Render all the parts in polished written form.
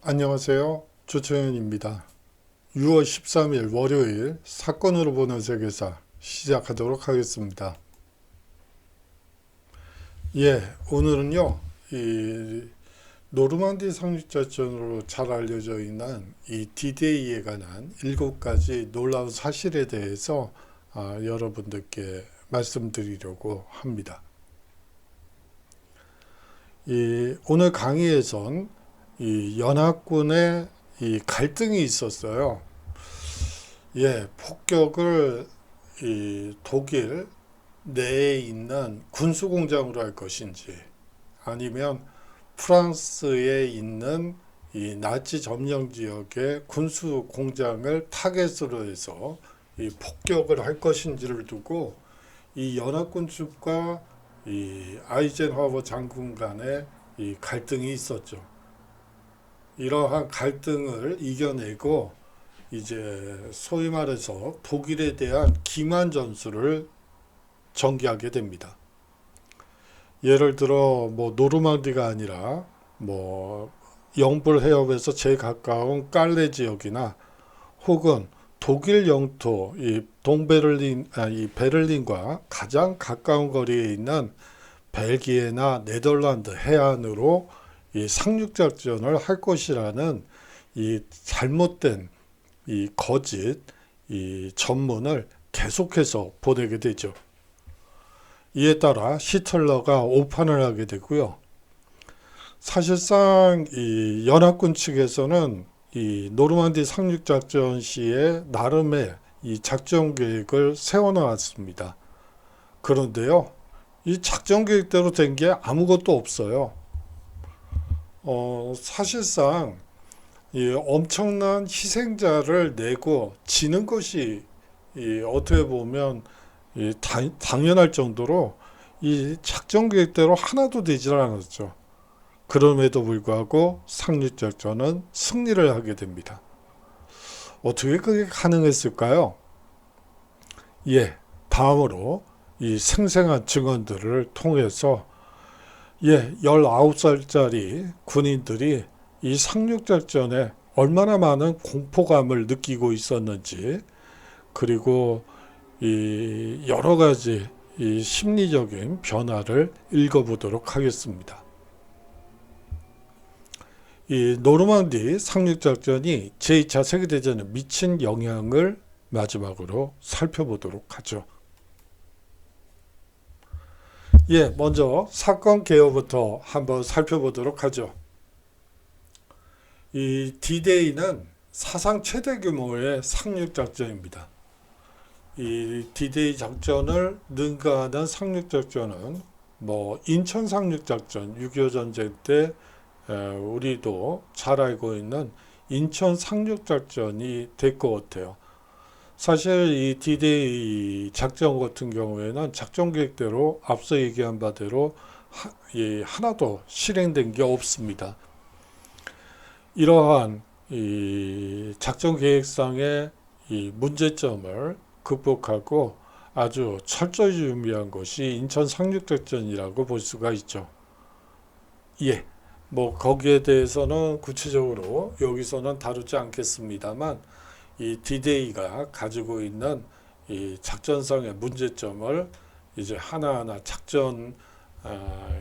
안녕하세요. 조정현입니다. 6월 13일 월요일 사건으로 보는 세계사 시작하도록 하겠습니다. 오늘은요, 이 노르만디 상륙작전으로 잘 알려져 있는 이 D-Day에 관한 7가지 놀라운 사실에 대해서 여러분들께 말씀드리려고 합니다. 오늘 강의에선 이 연합군의 이 갈등이 있었어요. 폭격을 이 독일 내에 있는 군수공장으로 할 것인지 아니면 프랑스에 있는 이 나치 점령 지역의 군수공장을 타겟으로 해서 이 폭격을 할 것인지를 두고 이 연합군 측과 이 아이젠하워 장군 간의 이 갈등이 있었죠. 이러한 갈등을 이겨내고 이제 소위 말해서 독일에 대한 기만 전술을 전개하게 됩니다. 예를 들어 뭐 노르망디가 아니라 뭐 영불 해협에서 제일 가까운 깔레 지역이나 혹은 독일 영토 이 동베를린 이 베를린과 가장 가까운 거리에 있는 벨기에나 네덜란드 해안으로 이 상륙작전을 할 것이라는 이 잘못된 이 거짓 이 전문을 계속해서 보내게 되죠. 이에 따라 히틀러가 오판을 하게 되고요. 사실상 이 연합군 측에서는 이 노르만디 상륙작전 시에 나름의 이 작전 계획을 세워놓았습니다. 그런데요, 이 작전 계획대로 된 게 아무것도 없어요. 사실상 이 엄청난 희생자를 내고 지는 것이 어떻게 보면 당연할 정도로 이 작전 계획대로 하나도 되질 않았죠. 그럼에도 불구하고 상륙작전은 승리를 하게 됩니다. 어떻게 그게 가능했을까요? 다음으로 이 생생한 증언들을 통해서 19살짜리 군인들이 이 상륙작전에 얼마나 많은 공포감을 느끼고 있었는지, 그리고 이 여러 가지 이 심리적인 변화를 읽어보도록 하겠습니다. 이 노르망디 상륙작전이 제2차 세계대전에 미친 영향을 마지막으로 살펴보도록 하죠. 먼저 사건 개요부터 한번 살펴보도록 하죠. 이 D-Day는 사상 최대 규모의 상륙작전입니다. 이 D-Day 작전을 능가하는 상륙작전은 뭐 인천 상륙작전 6.25 전쟁 때 우리도 잘 알고 있는 인천 상륙작전이 될 것 같아요. 사실 이 D-Day 작전 같은 경우에는 작전 계획대로 앞서 얘기한 바대로 하나도 실행된 게 없습니다. 이러한 이 작전 계획상의 이 문제점을 극복하고 아주 철저히 준비한 것이 인천 상륙작전이라고 볼 수가 있죠. 뭐 거기에 대해서는 구체적으로 여기서는 다루지 않겠습니다만 이 D-Day가 가지고 있는 이 작전상의 문제점을 이제 하나하나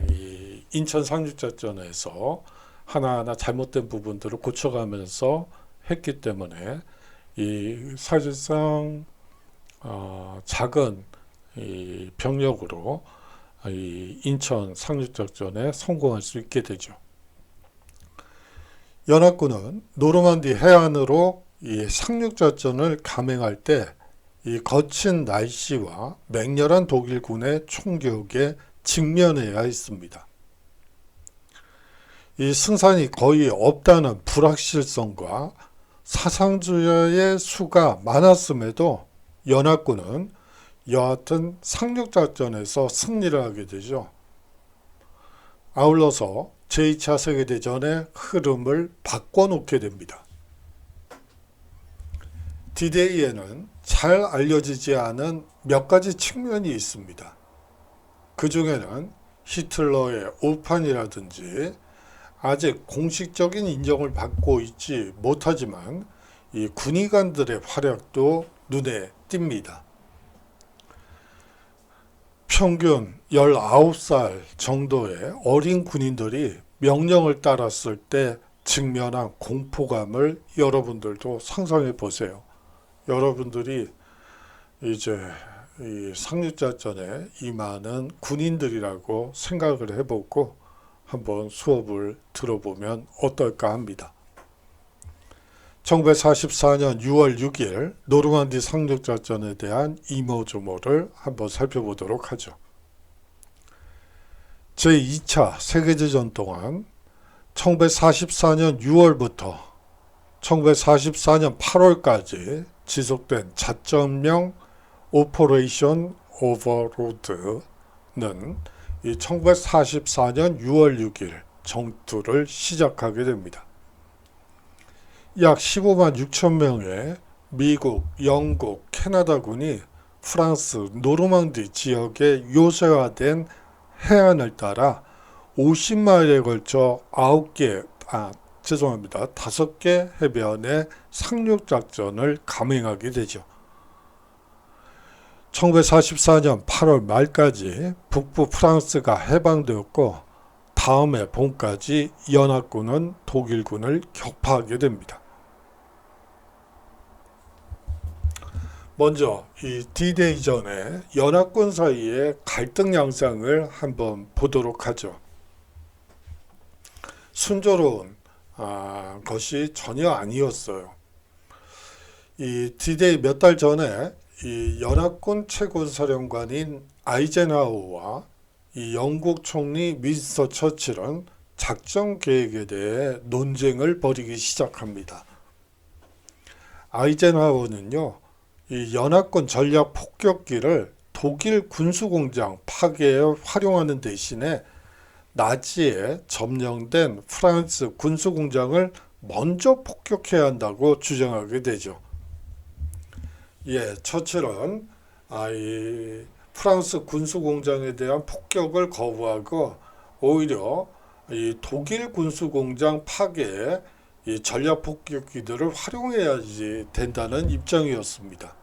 이 인천 상륙작전에서 하나하나 잘못된 부분들을 고쳐가면서 했기 때문에 이 사실상 작은 이 병력으로 이 인천 상륙작전에 성공할 수 있게 되죠. 연합군은 노르만디 해안으로 이 상륙작전을 감행할 때 이 거친 날씨와 맹렬한 독일군의 총격에 직면해야 했습니다. 이 승산이 거의 없다는 불확실성과 사상주의의 수가 많았음에도 연합군은 여하튼 상륙작전에서 승리를 하게 되죠. 아울러서 제2차 세계대전의 흐름을 바꿔놓게 됩니다. D-Day에는 잘 알려지지 않은 몇 가지 측면이 있습니다. 그 중에는 히틀러의 오판이라든지 아직 공식적인 인정을 받고 있지 못하지만 이 군의관들의 활약도 눈에 띕니다. 평균 19살 정도의 어린 군인들이 명령을 따랐을 때 직면한 공포감을 여러분들도 상상해 보세요. 여러분들이 이제 이 상륙작전에 임하는 군인들이라고 생각을 해보고 한번 수업을 들어보면 어떨까 합니다. 1944년 6월 6일 노르만디 상륙작전에 대한 이모저모를 한번 살펴보도록 하죠. 제2차 세계대전 동안 1944년 6월부터 1944년 8월까지 지속된 작전명 오퍼레이션 오버로드는 이 1944년 6월 6일 전투를 시작하게 됩니다. 약 15만 6천 명의 미국, 영국, 캐나다군이 프랑스 노르망디 지역에 요새화된 해안을 따라 50마일에 걸쳐 5개 해변의 상륙작전을 감행하게 되죠. 1944년 8월 말까지 북부 프랑스가 해방되었고 다음해 봄까지 연합군은 독일군을 격파하게 됩니다. 먼저 이 D-Day 전에 연합군 사이의 갈등 양상을 한번 보도록 하죠. 순조로운 것이 전혀 아니었어요. 이 D-Day 몇 달 전에 이 연합군 최고사령관인 아이젠하워와 이 영국 총리 윈스턴 처칠은 작전 계획에 대해 논쟁을 벌이기 시작합니다. 아이젠하워는요, 이 연합군 전략 폭격기를 독일 군수공장 파괴에 활용하는 대신에 나치에 점령된 프랑스 군수공장을 먼저 폭격해야 한다고 주장하게 되죠. 처칠은 이 프랑스 군수공장에 대한 폭격을 거부하고 오히려 이 독일 군수공장 파괴에 이 전략 폭격기들을 활용해야지 된다는 입장이었습니다.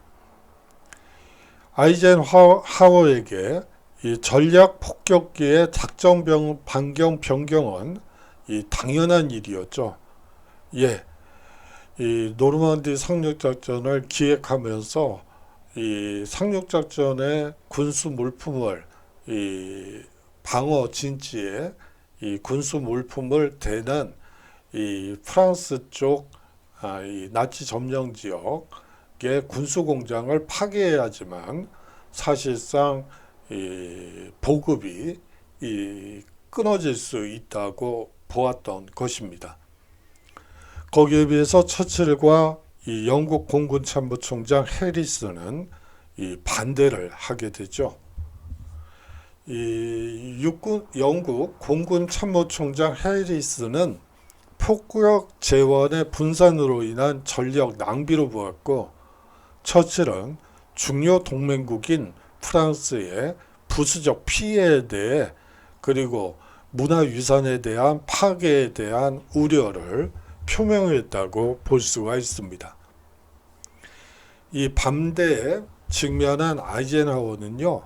아이젠하워에게 이 전략 폭격기의 작전 변경은 이 당연한 일이었죠. 이 노르만디 상륙작전을 기획하면서 이 상륙작전의 군수 물품을 이 방어 진지에 이 군수 물품을 대는 이 프랑스 쪽 이 나치 점령 지역의 군수 공장을 파괴해야지만 사실상 이 보급이 이 끊어질 수 있다고 보았던 것입니다. 거기에 비해서 처칠과 이 영국 공군 참모총장 해리스는 이 반대를 하게 되죠. 이 영국 공군 참모총장 해리스는 폭격 재원의 분산으로 인한 전력 낭비로 보았고, 처칠은 중요 동맹국인 프랑스의 부수적 피해에 대해 그리고 문화유산에 대한 파괴에 대한 우려를 표명했다고 볼 수가 있습니다. 이 반대에 직면한 아이젠하워는요,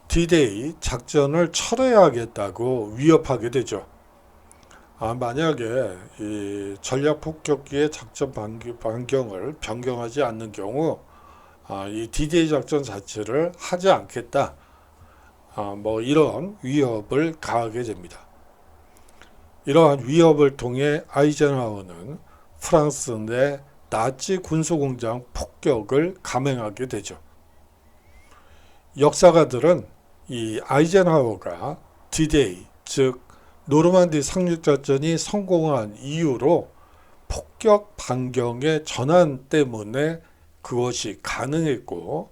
D-Day 작전을 철회하겠다고 위협하게 되죠. 만약에 이 전략 폭격기의 작전 변경을 변경하지 않는 경우 이 D-Day 작전 자체를 하지 않겠다. 이런 위협을 가하게 됩니다. 이러한 위협을 통해 아이젠하워는 프랑스 내 나치 군수공장 폭격을 감행하게 되죠. 역사가들은 이 아이젠하워가 D-Day, 즉 노르만디 상륙작전이 성공한 이유로 폭격 반경의 전환 때문에 그것이 가능했고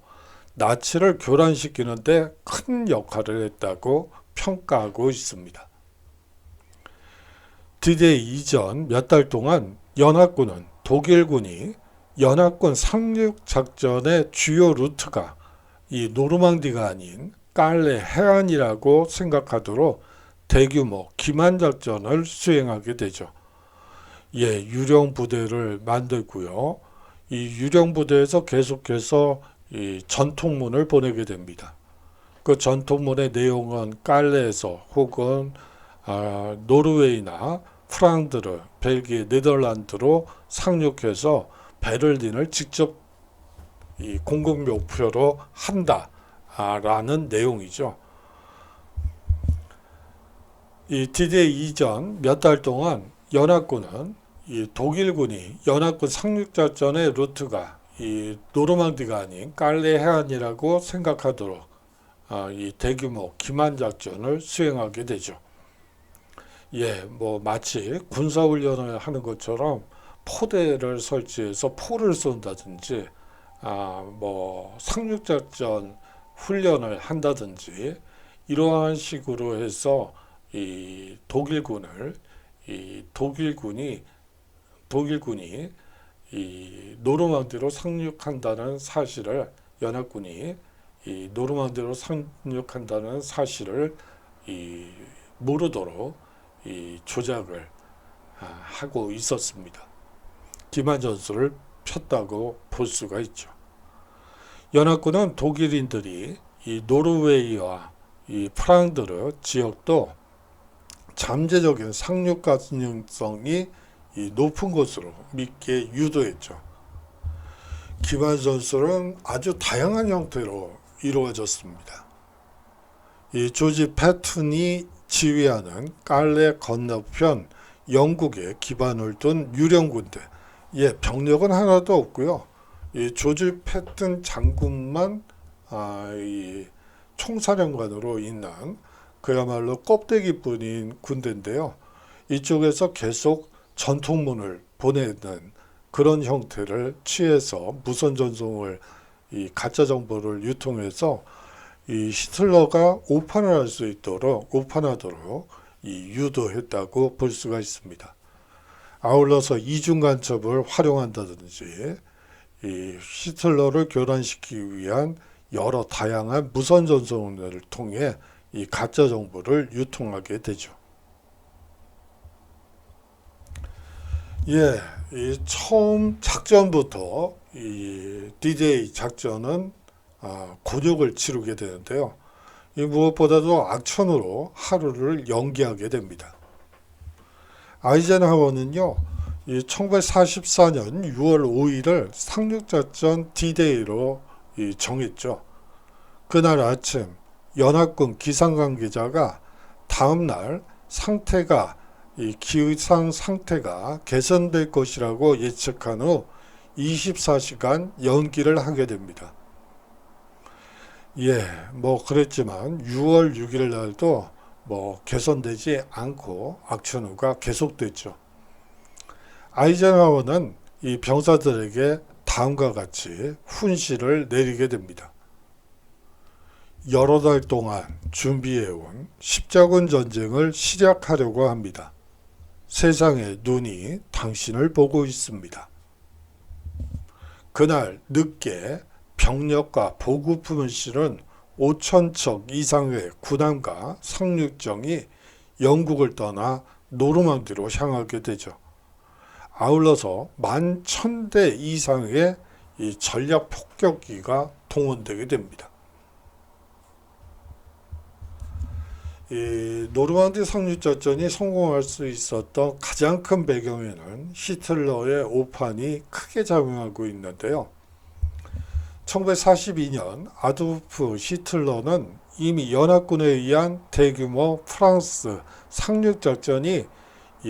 나치를 교란시키는 데 큰 역할을 했다고 평가하고 있습니다. D-Day 이전 몇 달 동안 연합군은 독일군이 연합군 상륙작전의 주요 루트가 이 노르망디가 아닌 깔레 해안이라고 생각하도록 대규모 기만 작전을 수행하게 되죠. 예, 유령 부대를 만들고요. 이 유령 부대에서 계속해서 이 전통문을 보내게 됩니다. 그 전통문의 내용은 깔레에서 혹은 노르웨이나 프랑드르, 벨기에, 네덜란드로 상륙해서 베를린을 직접 이 공격 목표로 한다라는 내용이죠. 이 D-Day 이전 몇 달 동안 연합군은 이 독일군이 연합군 상륙작전의 루트가 이 노르망디가 아닌 깔레 해안이라고 생각하도록 이 대규모 기만 작전을 수행하게 되죠. 예, 뭐 마치 군사훈련을 하는 것처럼 포대를 설치해서 포를 쏜다든지, 뭐 상륙작전 훈련을 한다든지 이러한 식으로 해서 이 독일군이 이 노르망디로 상륙한다는 사실을 연합군이 이 노르망디로 상륙한다는 사실을 모르도록 조작을 하고 있었습니다. 기만 전술을 폈다고 볼 수가 있죠. 연합군은 독일인들이 이 노르웨이와 이 프랑드르 지역도 잠재적인 상륙 가능성이 높은 것으로 믿게 유도했죠. 기만 전술은 아주 다양한 형태로 이루어졌습니다. 이 조지 패튼이 지휘하는 깔레 건너편 영국에 기반을 둔 유령 군대, 예, 병력은 하나도 없고요. 이 조지 패튼 장군만 이 총사령관으로 있는 그야말로 껍데기뿐인 군대인데요. 이쪽에서 계속 전통문을 보내는 그런 형태를 취해서 무선 전송을 이 가짜 정보를 유통해서 이 히틀러가 오판하도록 유도했다고 볼 수가 있습니다. 아울러서 이중 간첩을 활용한다든지 이 히틀러를 교란시키기 위한 여러 다양한 무선 전송을 통해 이 가짜 정보를 유통하게 되죠. 예, 이 처음 작전부터 이 D-Day 작전은 곤욕을 치르게 되는데요. 이 무엇보다도 악천후로 하루를 연기하게 됩니다. 아이젠하워는요, 이 1944년 6월 5일을 상륙작전 D-Day로 정했죠. 그날 아침 연합군 기상관계자가 다음날 이 기상 상태가 개선될 것이라고 예측한 후 24시간 연기를 하게 됩니다. 예, 뭐 그랬지만 6월 6일 날도 뭐 개선되지 않고 악천후가 계속됐죠. 아이젠하워는 이 병사들에게 다음과 같이 훈시를 내리게 됩니다. 여러 달 동안 준비해온 십자군 전쟁을 시작하려고 합니다. 세상의 눈이 당신을 보고 있습니다. 그날 늦게 병력과 보급품을 실은 5,000척 이상의 군함과 상륙정이 영국을 떠나 노르망디로 향하게 되죠. 아울러서 11,000대 이상의 이 전략 폭격기가 동원되게 됩니다. 이 노르망디 상륙작전이 성공할 수 있었던 가장 큰 배경에는 히틀러의 오판이 크게 작용하고 있는데요. 1942년 아도르프 히틀러는 이미 연합군에 의한 대규모 프랑스 상륙작전이 이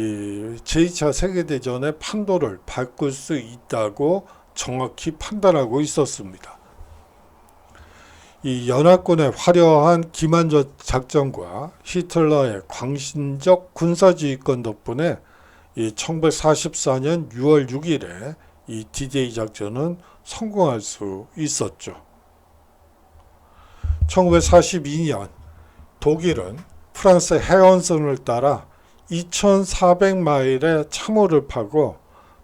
제2차 세계대전의 판도를 바꿀 수 있다고 정확히 판단하고 있었습니다. 이 연합군의 화려한 기만전 작전과 히틀러의 광신적 군사지휘권 덕분에 이 1944년 6월 6일에 이 D-Day 작전은 성공할 수 있었죠. 1942년 독일은 프랑스 해안선을 따라 2,400마일의 참호를 파고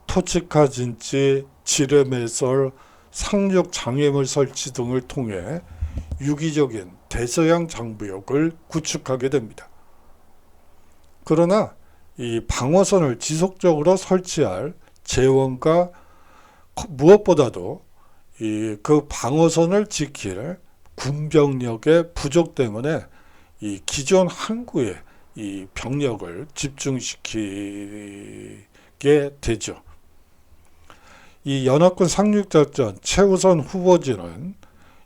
토치카 진지, 지뢰매설, 상륙 장애물 설치 등을 통해 유기적인 대서양 장부역을 구축하게 됩니다. 그러나 이 방어선을 지속적으로 설치할 재원과 무엇보다도 그 방어선을 지킬 군병력의 부족 때문에 이 기존 항구에 이 병력을 집중시키게 되죠. 이 연합군 상륙작전 최우선 후보지는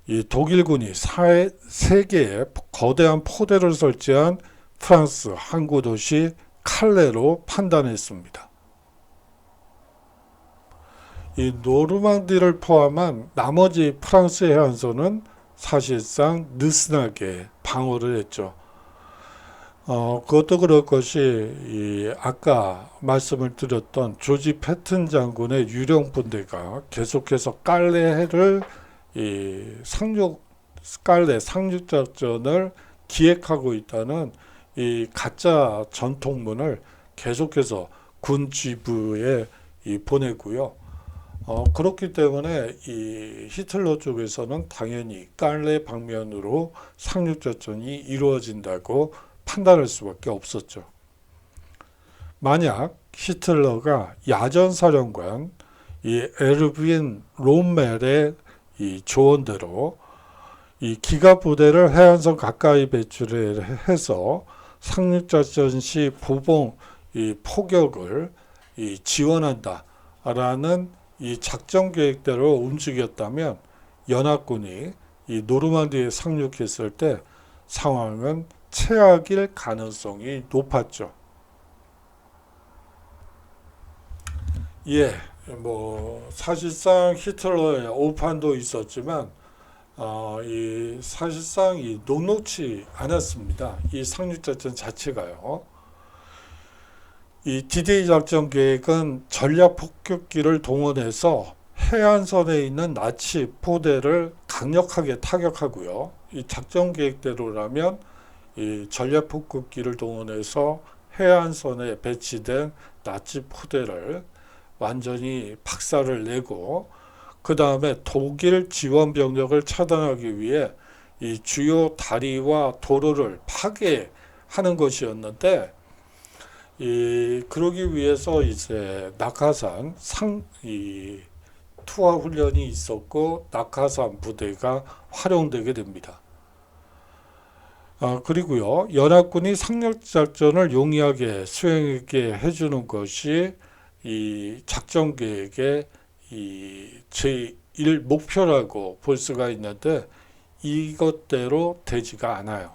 이 독일군이 3개의 거대한 포대를 설치한 프랑스 항구 도시 칼레로 판단했습니다. 이 노르망디를 포함한 나머지 프랑스 해안선은 사실상 느슨하게 방어를 했죠. 그것도 그럴 것이 아까 말씀을 드렸던 조지 패튼 장군의 유령 분대가 계속해서 깔레를 깔레 상륙작전을 기획하고 있다는 이 가짜 전통문을 계속해서 군 지부에 보내고요. 그렇기 때문에 이 히틀러 쪽에서는 당연히 깔레 방면으로 상륙작전이 이루어진다고 판단할 수밖에 없었죠. 만약 히틀러가 야전사령관 이 에르빈 롬멜의 이 조언대로 이 기갑 부대를 해안선 가까이 배치해서 상륙작전 시 보복 포격을 지원한다라는 이 작전 계획대로 움직였다면 연합군이 이 노르망디에 상륙했을 때 상황은 최악일 가능성이 높았죠. 사실상 히틀러의 오판도 있었지만 사실상 녹록지 않았습니다. 이 상륙작전 자체가요. 이 D-Day 작전 계획은 전략 폭격기를 동원해서 해안선에 있는 나치 포대를 강력하게 타격하고요. 이 작전 계획대로라면 이 전략 폭격기를 동원해서 해안선에 배치된 나치 포대를 완전히 박살을 내고 그 다음에 독일 지원 병력을 차단하기 위해 이 주요 다리와 도로를 파괴하는 것이었는데 그러기 위해서 이제 낙하산 투하 훈련이 있었고 낙하산 부대가 활용되게 됩니다. 그리고요, 연합군이 상륙작전을 용이하게 수행하게 해주는 것이 이 작전 계획의 제1 목표라고 볼 수가 있는데 이것대로 되지가 않아요.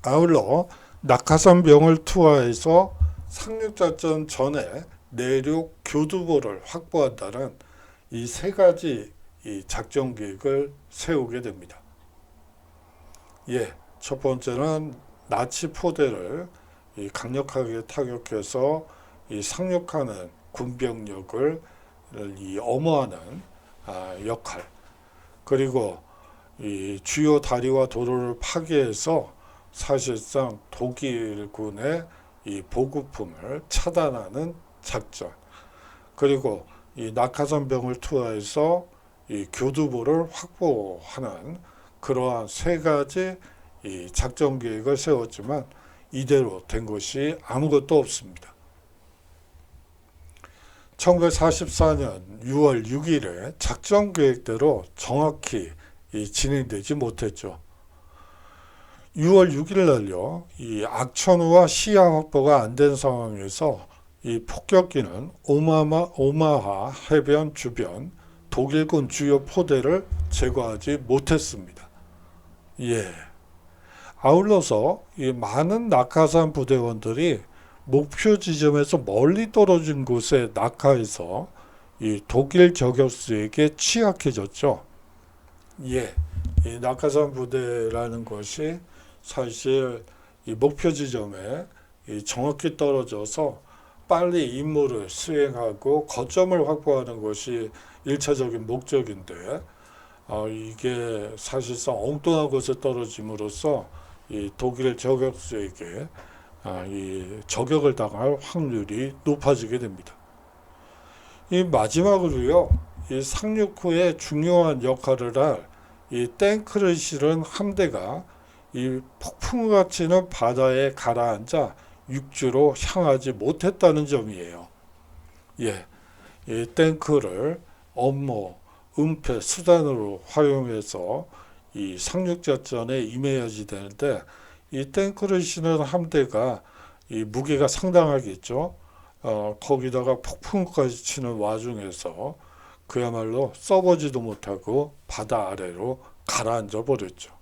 아울러 낙하산병을 투하해서 상륙작전 전에 내륙 교두보를 확보한다는 이 세 가지 작전 계획을 세우게 됩니다. 첫 번째는 나치 포대를 강력하게 타격해서 상륙하는 군병력을 엄호하는 역할, 그리고 주요 다리와 도로를 파괴해서 사실상 독일군의 보급품을 차단하는 작전, 그리고 낙하산병을 투하해서 교두보를 확보하는 그러한 세 가지 작전 계획을 세웠지만 이대로 된 것이 아무것도 없습니다. 1944년 6월 6일에 작전 계획대로 정확히 진행되지 못했죠. 6월 6일 날요, 이 악천후와 시야 확보가 안 된 상황에서 이 폭격기는 오마하 해변 주변 독일군 주요 포대를 제거하지 못했습니다. 아울러서 이 많은 낙하산 부대원들이 목표 지점에서 멀리 떨어진 곳에 낙하해서 이 독일 저격수에게 취약해졌죠. 이 낙하산 부대라는 것이 사실 이 목표 지점에 정확히 떨어져서 빨리 임무를 수행하고 거점을 확보하는 것이 1차적인 목적인데 이게 사실상 엉뚱한 곳에 떨어짐으로써 이 독일 저격수에게 이 저격을 당할 확률이 높아지게 됩니다. 이 마지막으로요, 이 상륙 후에 중요한 역할을 할 이 탱크를 실은 함대가 이 폭풍같이 는 바다에 가라앉아 육지로 향하지 못했다는 점이에요. 예, 이 탱크를 업무, 은폐 수단으로 활용해서 이 상륙작전에 임해야지 되는데, 이 탱크를 실은 함대가 이 무게가 상당하겠죠. 거기다가 폭풍까지 치는 와중에서 그야말로 써보지도 못하고 바다 아래로 가라앉아 버렸죠.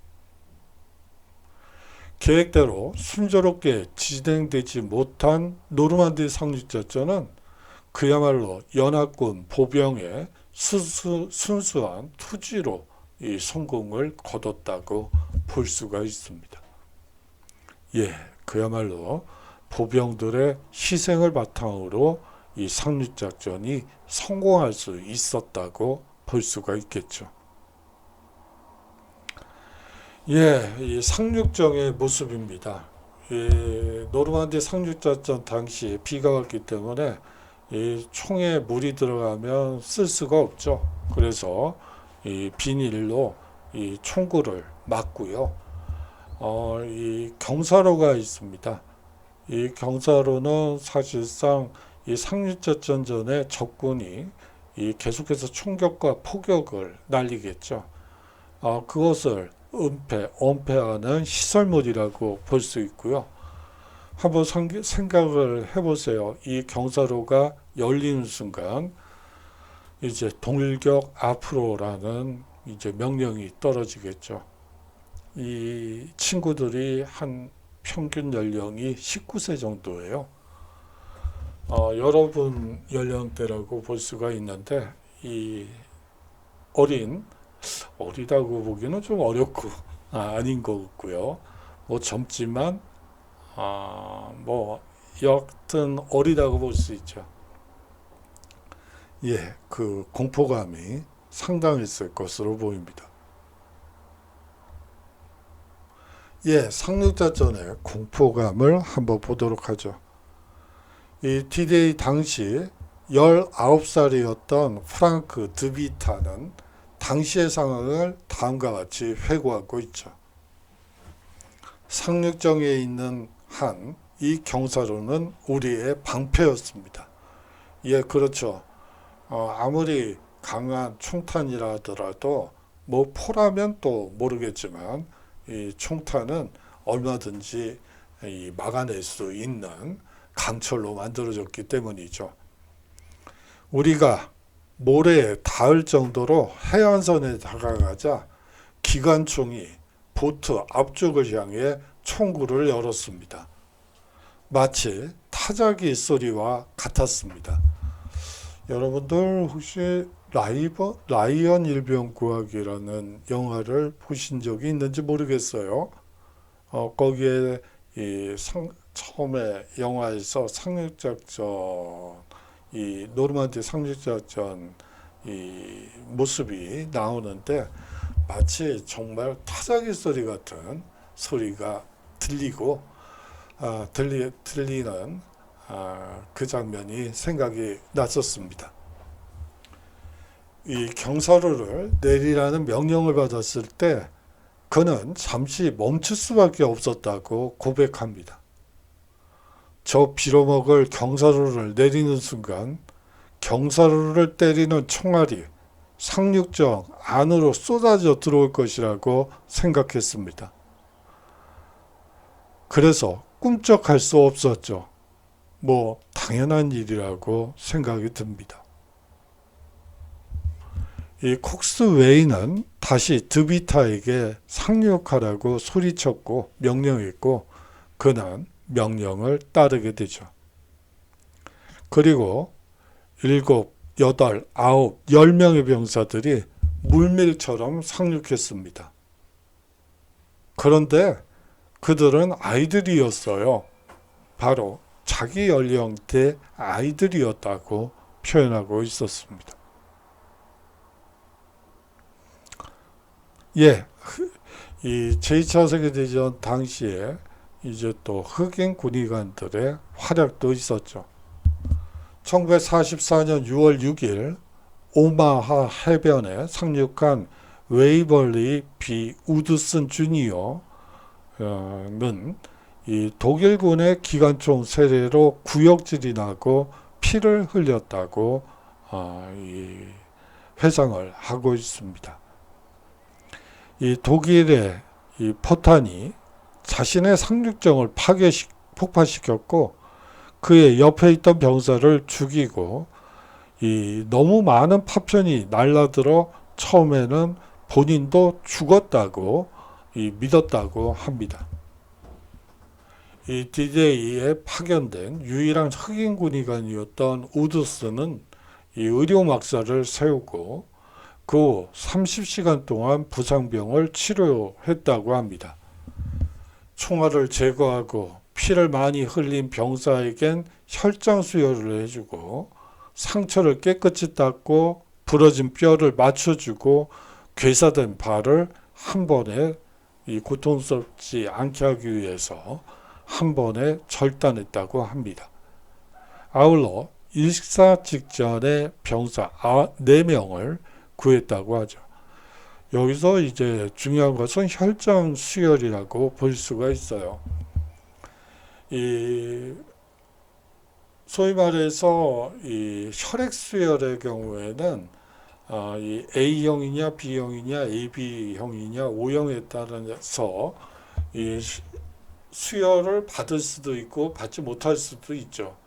계획대로 순조롭게 진행되지 못한 노르만디 상륙작전은 그야말로 연합군 보병의 순수한 투지로 이 성공을 거뒀다고 볼 수가 있습니다. 예, 그야말로 보병들의 희생을 바탕으로 이 상륙작전이 성공할 수 있었다고 볼 수가 있겠죠. 예, 이 상륙정의 모습입니다. 노르만디 상륙작전 당시 비가 왔기 때문에 이 총에 물이 들어가면 쓸 수가 없죠. 그래서 이 비닐로 이 총구를 막고요. 이 경사로가 있습니다. 이 경사로는 사실상 이 상륙작전 전에 적군이 이 계속해서 총격과 포격을 날리겠죠. 그것을 엄폐하는 시설물이라고 볼 수 있고요. 한번 생각을 해보세요. 이 경사로가 열리는 순간 이제 돌격 앞으로라는 이제 명령이 떨어지겠죠. 이 친구들이 한 평균 연령이 19세 정도예요. 여러분 연령대라고 볼 수가 있는데, 이 어리다고 보기는 좀 어렵고 아닌 것 같고요. 뭐 젊지만 뭐 여하튼 어리다고 볼 수 있죠. 예, 그 공포감이 상당했을 것으로 보입니다. 예, 상륙작전의 공포감을 한번 보도록 하죠. 이 D-Day 당시 19살이었던 프랑크 드비타는 당시의 상황을 다음과 같이 회고하고 있죠. 상륙정에 있는 한 이 경사로는 우리의 방패였습니다. 예, 그렇죠. 아무리 강한 총탄이라 하더라도 뭐 포라면 또 모르겠지만 이 총탄은 얼마든지 막아낼 수 있는 강철로 만들어졌기 때문이죠. 우리가 모래에 닿을 정도로 해안선에 다가가자 기관총이 보트 앞쪽을 향해 총구를 열었습니다. 마치 타자기 소리와 같았습니다. 여러분들 혹시 라이언 일병구하기라는 영화를 보신 적이 있는지 모르겠어요. 거기에 처음에 영화에서 상륙작전, 이 노르만디 상륙작전 이 모습이 나오는데 마치 정말 타자기 소리 같은 소리가 들리고 들리는 그 장면이 생각이 났었습니다. 이 경사로를 내리라는 명령을 받았을 때 그는 잠시 멈출 수밖에 없었다고 고백합니다. 저 빌어먹을 경사로를 내리는 순간 경사로를 때리는 총알이 상륙정 안으로 쏟아져 들어올 것이라고 생각했습니다. 그래서 꿈쩍할 수 없었죠. 뭐 당연한 일이라고 생각이 듭니다. 이 콕스웨이는 다시 드비타에게 상륙하라고 소리쳤고 명령했고 그는 명령을 따르게 되죠. 그리고 7, 8, 9, 10명의 병사들이 물밀처럼 상륙했습니다. 그런데 그들은 아이들이었어요. 바로 자기 연령대 아이들이었다고 표현하고 있었습니다. 예, 이 제2차 세계대전 당시에 이제 또 흑인 군의관들의 활약도 있었죠. 1944년 6월 6일 오마하 해변에 상륙한 웨이벌리 B 우드슨 주니어는 이 독일군의 기관총 세례로 구역질이 나고 피를 흘렸다고 이 회상을 하고 있습니다. 이 독일의 이 포탄이 자신의 상륙정을 폭파시켰고 그의 옆에 있던 병사를 죽이고 이 너무 많은 파편이 날라들어 처음에는 본인도 죽었다고 믿었다고 합니다. 이 D-Day에 파견된 유일한 흑인 군의관이었던 우드스는 이 의료 막사를 세우고 그 후 30시간 동안 부상병을 치료했다고 합니다. 총알을 제거하고 피를 많이 흘린 병사에겐 혈장 수혈을 해주고 상처를 깨끗이 닦고 부러진 뼈를 맞춰주고 괴사된 발을 한 번에 이 고통스럽지 않게 하기 위해서 한 번에 절단했다고 합니다. 아울러 일사 직전에 병사 4명을 구했다고 하죠. 여기서 이제 중요한 것은 혈장 수혈이라고 볼 수가 있어요. 이 소위 말해서 이 혈액 수혈의 경우에는 이 A형이냐 B형이냐 AB형이냐 O형에 따라서 이 수혈을 받을 수도 있고 받지 못할 수도 있죠.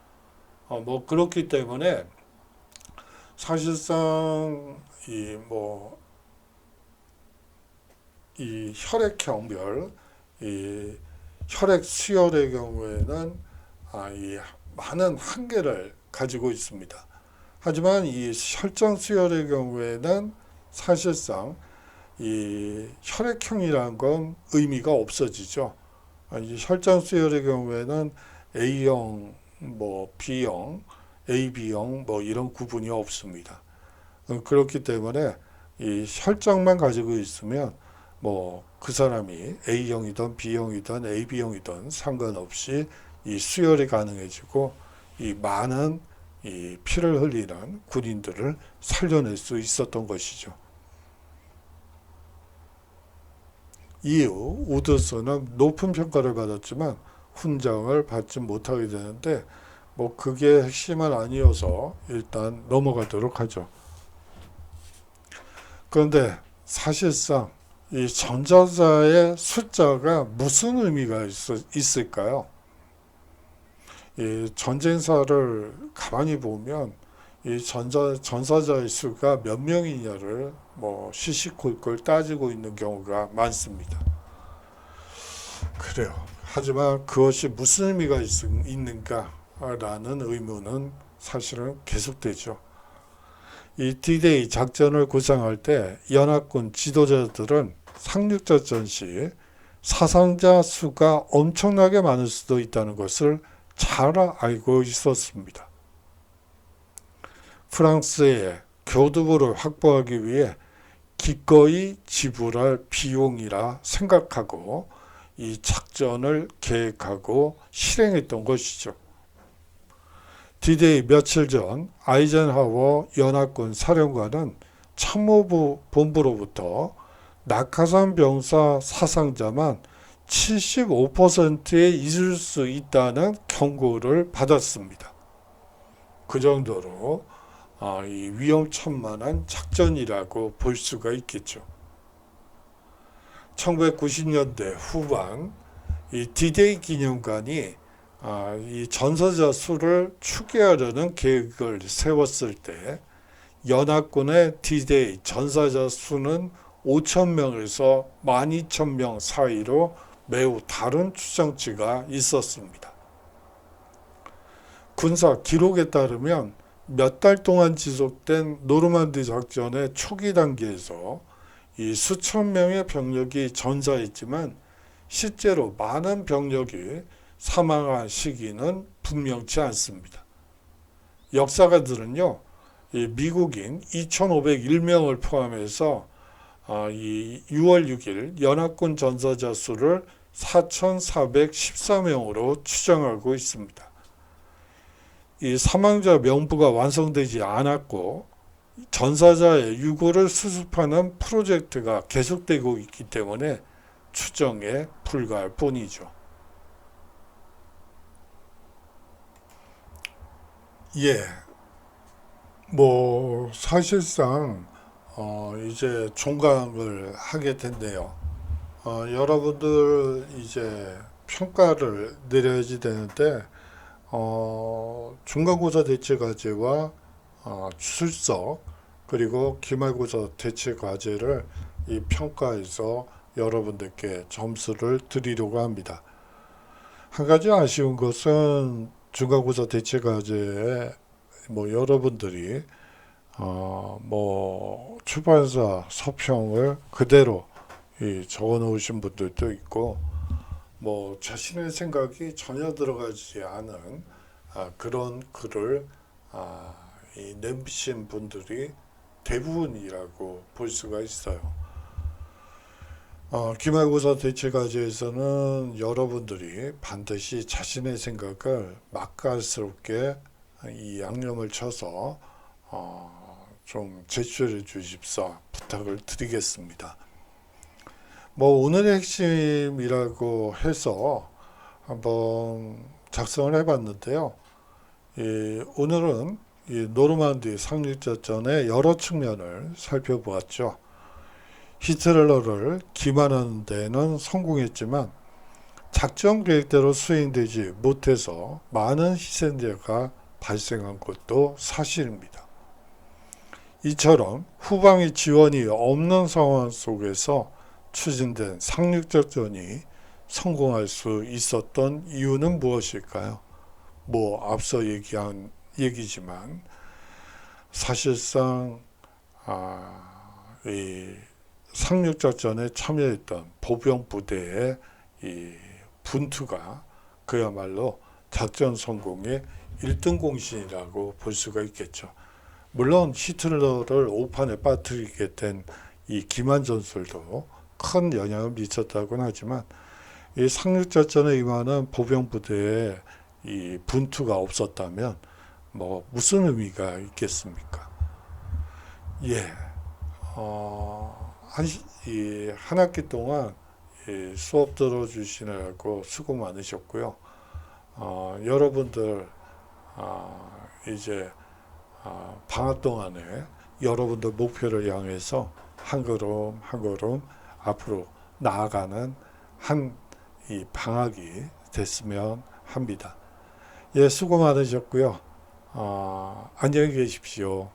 뭐 그렇기 때문에 사실상 이 혈액형별 이 혈액 수혈의 경우에는 이 많은 한계를 가지고 있습니다. 하지만 이 혈장 수혈의 경우에는 사실상 이 혈액형이라는 건 의미가 없어지죠. 이 혈장 수혈의 경우에는 A형, B형, AB형 이런 구분이 없습니다. 그렇기 때문에 이 혈장만 가지고 있으면 그 사람이 A형이든 B형이든 AB형이든 상관없이 이 수혈이 가능해지고 이 많은 이 피를 흘리는 군인들을 살려낼 수 있었던 것이죠. 이후 우드스는 높은 평가를 받았지만 훈장을 받지 못하게 되는데 그게 핵심은 아니어서 일단 넘어가도록 하죠. 그런데 사실상 이 전사자의 숫자가 무슨 의미가 있을까요? 이 전쟁사를 가만히 보면 이 전사자의 수가 몇 명이냐를 시시콜콜 따지고 있는 경우가 많습니다. 그래요. 하지만 그것이 무슨 의미가 있는가라는 의문은 사실은 계속되죠. 이 D-Day 작전을 구상할 때 연합군 지도자들은 상륙작전 시 사상자 수가 엄청나게 많을 수도 있다는 것을 잘 알고 있었습니다. 프랑스의 교두보를 확보하기 위해 기꺼이 지불할 비용이라 생각하고 이 작전을 계획하고 실행했던 것이죠. D-Day 며칠 전 아이젠하워 연합군 사령관은 참모부 본부로부터 낙하산 병사 사상자만 75%에 이를 수 있다는 경고를 받았습니다. 그 정도로 이 위험천만한 작전이라고 볼 수가 있겠죠. 1990년대 후반 이 D-Day 기념관이 이 전사자 수를 추계하려는 계획을 세웠을 때 연합군의 D-Day 전사자 수는 5,000명에서 12,000명 사이로 매우 다른 추정치가 있었습니다. 군사 기록에 따르면 몇 달 동안 지속된 노르만디 작전의 초기 단계에서 이 수천 명의 병력이 전사했지만 실제로 많은 병력이 사망한 시기는 분명치 않습니다. 역사가들은요, 이 미국인 2,501명을 포함해서 이 6월 6일 연합군 전사자 수를 4,414명으로 추정하고 있습니다. 이 사망자 명부가 완성되지 않았고 전사자의 유골을 수습하는 프로젝트가 계속되고 있기 때문에 추정에 불과할 뿐이죠. 예, 뭐 사실상 이제 종강을 하게 된대요. 여러분들 이제 평가를 내려야지 되는데 중간고사 대체 과제와 출석 그리고 기말고사 대체 과제를 이 평가에서 여러분들께 점수를 드리려고 합니다. 한 가지 아쉬운 것은 중간고사 대체 과제에 뭐 여러분들이 뭐 출판사 서평을 그대로 적어 놓으신 분들도 있고 뭐 자신의 생각이 전혀 들어가지 않은 그런 글을 내미신 분들이 대부분이라고 볼 수가 있어요. 기말고사 대체 과제에서는 여러분들이 반드시 자신의 생각을 맛깔스럽게 이 양념을 쳐서 좀 제출해 주십사 부탁을 드리겠습니다. 뭐 오늘의 핵심이라고 해서 한번 작성을 해봤는데요. 오늘은 이 노르만디 상륙작전의 여러 측면을 살펴보았죠. 히틀러를 기만하는 데는 성공했지만 작전 계획대로 수행되지 못해서 많은 희생자가 발생한 것도 사실입니다. 이처럼 후방의 지원이 없는 상황 속에서 추진된 상륙작전이 성공할 수 있었던 이유는 무엇일까요? 뭐 앞서 얘기한 얘기지만 사실상 이 상륙작전에 참여했던 보병 부대의 이 분투가 그야말로 작전 성공의 1등 공신이라고 볼 수가 있겠죠. 물론 히틀러를 오판에 빠뜨리게 된 이 기만 전술도 큰 영향을 미쳤다고는 하지만 이 상륙작전에 임하는 보병 부대의 이 분투가 없었다면 뭐 무슨 의미가 있겠습니까? 예, 한 학기 동안 수업 들어주시느라고 수고 많으셨고요. 여러분들 이제 방학 동안에 여러분들 목표를 향해서 한 걸음 한 걸음 앞으로 나아가는 이 방학이 됐으면 합니다. 예, 수고 많으셨고요. 안녕히 계십시오.